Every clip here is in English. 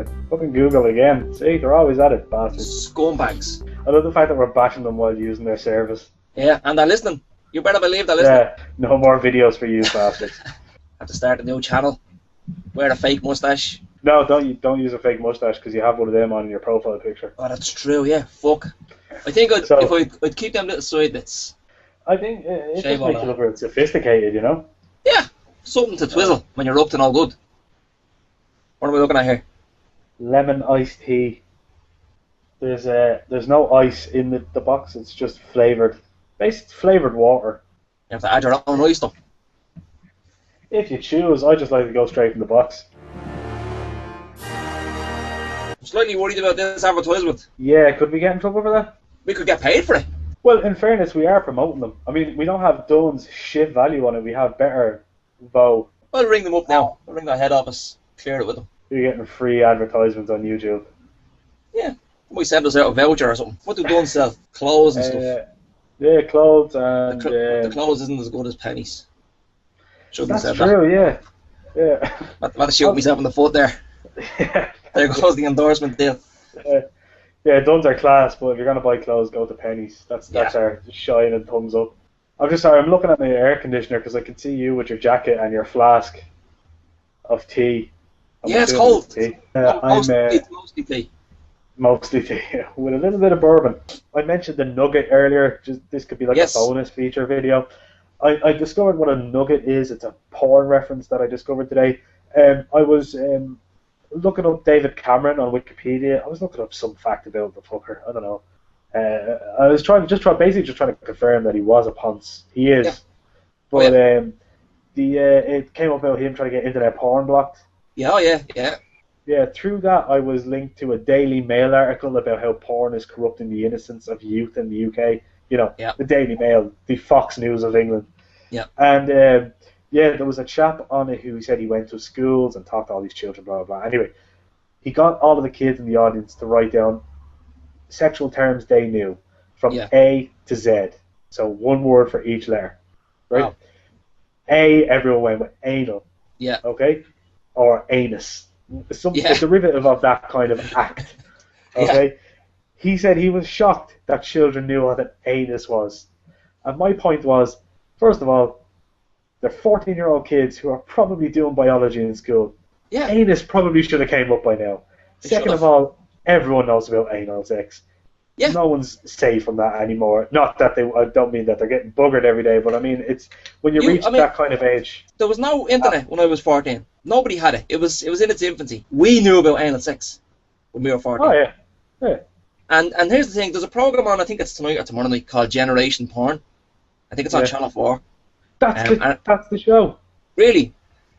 it. Fucking Google again. See, they're always at it, bastards. Scumbags. I love the fact that we're bashing them while using their service. Yeah, and they're listening. You better believe they're listening. Yeah, no more videos for you, bastards. Have to start a new channel. Wear a fake mustache. No, don't use a fake mustache because you have one of them on your profile picture. Oh, that's true, yeah. Fuck. I think I'd keep them little side bits. I think it Shave just all makes that. you look a bit sophisticated, you know? Yeah, something to twizzle when you're up to no good. What are we looking at here? Lemon iced tea. There's no ice in the box. It's just flavored, basically flavored water. You have to add your own ice though. If you choose, I just like to go straight from the box. I'm slightly worried about this advertisement. Yeah, could we get in trouble for that? We could get paid for it. Well, in fairness, we are promoting them. I mean, we don't have Dunn's shit value on it. We have better Vo. I'll ring them up now. I'll ring their head office. Clear it with them. You're getting free advertisements on YouTube. Yeah. They might send us out a voucher or something. What do Dunn sell? Clothes and stuff. Yeah, clothes and... The clothes isn't as good as pennies. Shouldn't That's have said true, yeah. Yeah. I'm about to shoot myself in the foot there. Yeah. There goes the endorsement deal. Yeah, Dunn's are class, but if you're going to buy clothes, go to Pennies. That's our shine and thumbs up. I'm just sorry, I'm looking at my air conditioner because I can see you with your jacket and your flask of tea. Yeah, it's cold. Tea. It's mostly tea. Mostly tea, with a little bit of bourbon. I mentioned the nugget earlier. This could be like a bonus feature video. I discovered what a nugget is. It's a porn reference that I discovered today. I was looking up David Cameron on Wikipedia. I was looking up some fact about the fucker. I don't know. I was basically just trying to confirm that he was a ponce. He is. Yeah. But it came up about him trying to get internet porn blocked. Yeah. Yeah, through that I was linked to a Daily Mail article about how porn is corrupting the innocence of youth in the UK. You know, the Daily Mail, the Fox News of England. Yeah. And there was a chap on it who said he went to schools and talked to all these children, blah, blah, blah. Anyway, he got all of the kids in the audience to write down sexual terms they knew from A to Z. So one word for each letter. Right? Wow. A, everyone went with anal. Yeah. Okay? Or anus. A derivative of that kind of act. Okay? Yeah. He said he was shocked that children knew what an anus was. And my point was, first of all, they're 14-year-old kids who are probably doing biology in school. Yeah. Anus probably should have came up by now. Second of all, everyone knows about anal sex. Yeah. No one's safe from that anymore. Not that I don't mean that they're getting buggered every day, but I mean it's when you reach that kind of age. There was no internet when I was 14. Nobody had it. It was in its infancy. We knew about anal sex when we were 14. Oh yeah. Yeah. And here's the thing, there's a program on, I think it's tonight or tomorrow night, called Generation Porn. I think it's on Channel 4. That's the show. Really?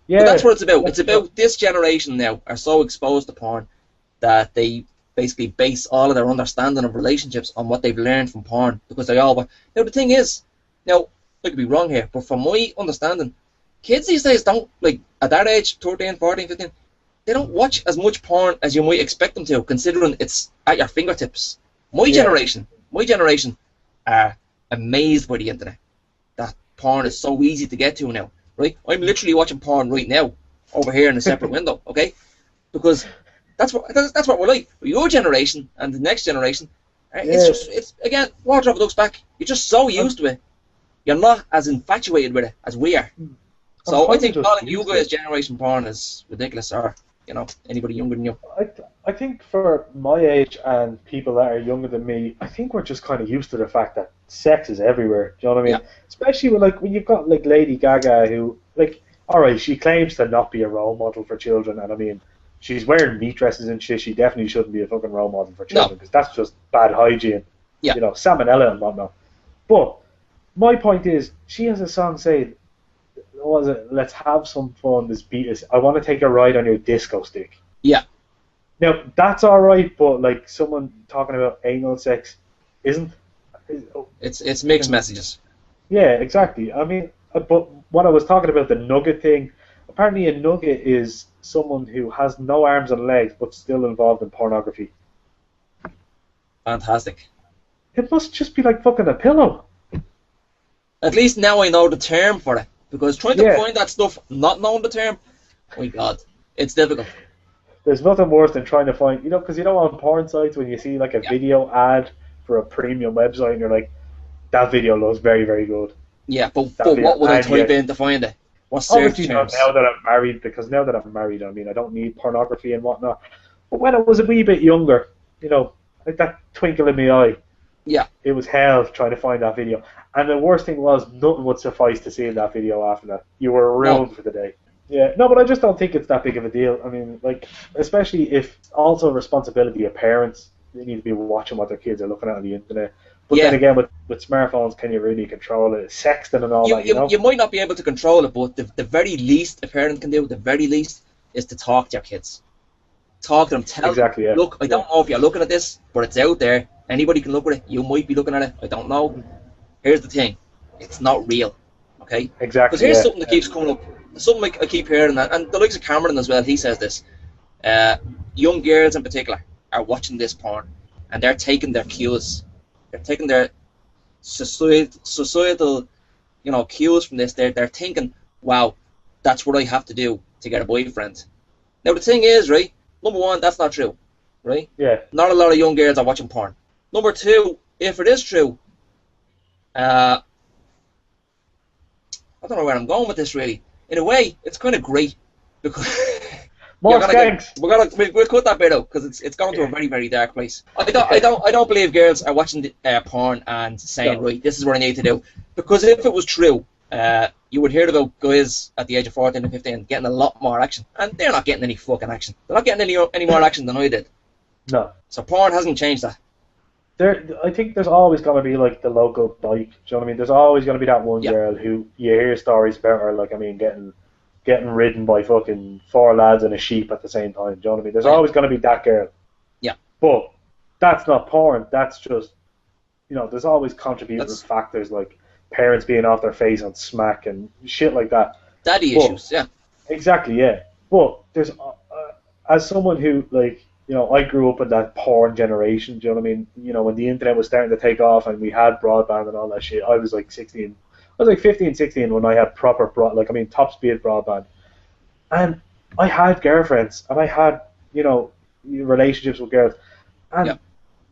Yeah. But that's what it's about. It's about this generation now are so exposed to porn that they basically base all of their understanding of relationships on what they've learned from porn. Because they all... Now, the thing is, now, I could be wrong here, but from my understanding, kids these days don't, like, at that age, 13, 14, 15, they don't watch as much porn as you might expect them to, considering it's at your fingertips. My generation are amazed by the internet. That porn is so easy to get to now, right? I'm literally watching porn right now, over here in a separate window, okay? Because that's what we're like. Your generation and the next generation, it's again, water off a duck's back. You're just so used to it. You're not as infatuated with it as we are. So I think calling you guys generation porn is ridiculous, or anybody younger than you. I think for my age and people that are younger than me, I think we're just kind of used to the fact that sex is everywhere. Do you know what I mean? Yeah. Especially when you've got like Lady Gaga, who alright, she claims to not be a role model for children, and I mean, she's wearing meat dresses and shit. She definitely shouldn't be a fucking role model for children because that's just bad hygiene. Yeah. Salmonella and whatnot. But my point is, she has a song saying, let's have some fun, this beat is, I want to take a ride on your disco stick. Yeah. Now, that's alright, but like someone talking about anal sex isn't. It's mixed messages. Yeah, exactly. I mean, but what I was talking about, the nugget thing, apparently a nugget is someone who has no arms and legs but still involved in pornography. Fantastic. It must just be like fucking a pillow. At least now I know the term for it. Because trying to find that stuff, not knowing the term, oh my god, it's difficult. there's nothing worse than trying to find, because on porn sites when you see like a video ad for a premium website and you're like, that video looks very, very good. Yeah, but what would I type in to find it? What search obviously terms? not now that I'm married, because now that I'm married, I mean, I don't need pornography and whatnot. But when I was a wee bit younger, like that twinkle in my eye, Yeah. it was hell trying to find that video. And the worst thing was, nothing would suffice to see in that video after that. You were ruined for the day. Yeah, no, but I just don't think it's that big of a deal. I mean, like, especially if also responsibility of parents, they need to be watching what their kids are looking at on the internet. But then again, with smartphones, can you really control it? Sexting and all that, You might not be able to control it, but the very least a parent can do, the very least, is to talk to your kids. Talk to them. Tell them, look, I don't know if you're looking at this, but it's out there. Anybody can look at it. You might be looking at it. I don't know. Here's the thing. It's not real. Okay? Exactly. Because here's something that keeps coming up. Something like I keep hearing that, and the likes of Cameron as well, he says this. Young girls in particular are watching this porn, and they're taking their cues. They're taking their societal, cues from this. They're thinking, wow, that's what I have to do to get a boyfriend. Now the thing is, right? Number one, that's not true, right? Yeah. Not a lot of young girls are watching porn. Number two, if it is true, I don't know where I'm going with this really. In a way, it's kind of great because more skanks. We'll cut that bit out because it's gone to a very, very dark place. I don't believe girls are watching porn and saying, right, this is what I need to do. Because if it was true, you would hear about guys at the age of 14 and 15 getting a lot more action, and they're not getting any fucking action. They're not getting any more action than I did. No. So porn hasn't changed that. I think there's always going to be like the local bike. Do you know what I mean? There's always going to be that one girl who you hear stories about her, like, I mean, getting ridden by fucking 4 lads and a sheep at the same time. Do you know what I mean? There's always going to be that girl. Yeah. But that's not porn. That's just, there's always contributing factors like parents being off their face on smack and shit like that. Daddy issues, yeah. Exactly, yeah. But there's, as someone who, like, I grew up in that porn generation, do you know what I mean? When the internet was starting to take off and we had broadband and all that shit, I was like 16. I was like 15, 16 when I had proper top speed broadband. And I had girlfriends and I had, relationships with girls. And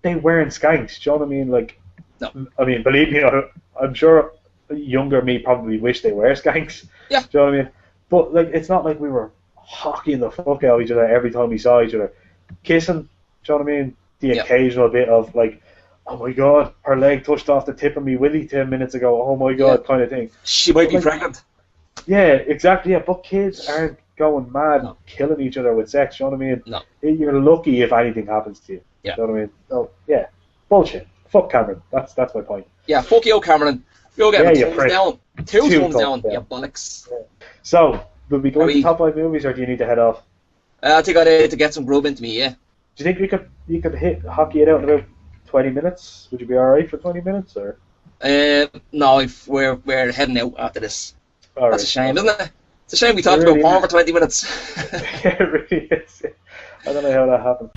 they weren't skanks, do you know what I mean? Like, no. I mean, believe me, I'm sure younger me probably wish they were skanks. Yeah. Do you know what I mean? But, like, it's not like we were hocking the fuck out of each other every time we saw each other. Kissing, do you know what I mean? The occasional bit of like, oh my god, her leg touched off the tip of me willy 10 minutes ago, oh my god, kind of thing. She might be pregnant. Yeah, exactly, yeah, but kids aren't going mad killing each other with sex, you know what I mean? No. You're lucky if anything happens to you. Yeah. You know what I mean? So, yeah, bullshit. Fuck Cameron, that's my point. Yeah, fuck you, Cameron. You'll get you thumbs down. Two thumbs down, you bollocks. Yeah. So, will we go to the top 5 movies, or do you need to head off? I think I need to get some grub into me, yeah. Do you think you could hockey it out in about 20 minutes? Would you be alright for 20 minutes, or? No, we're heading out after this. That's a shame, isn't it? It's a shame we talked about porn for 20 minutes. Yeah, it really is. I don't know how that happened.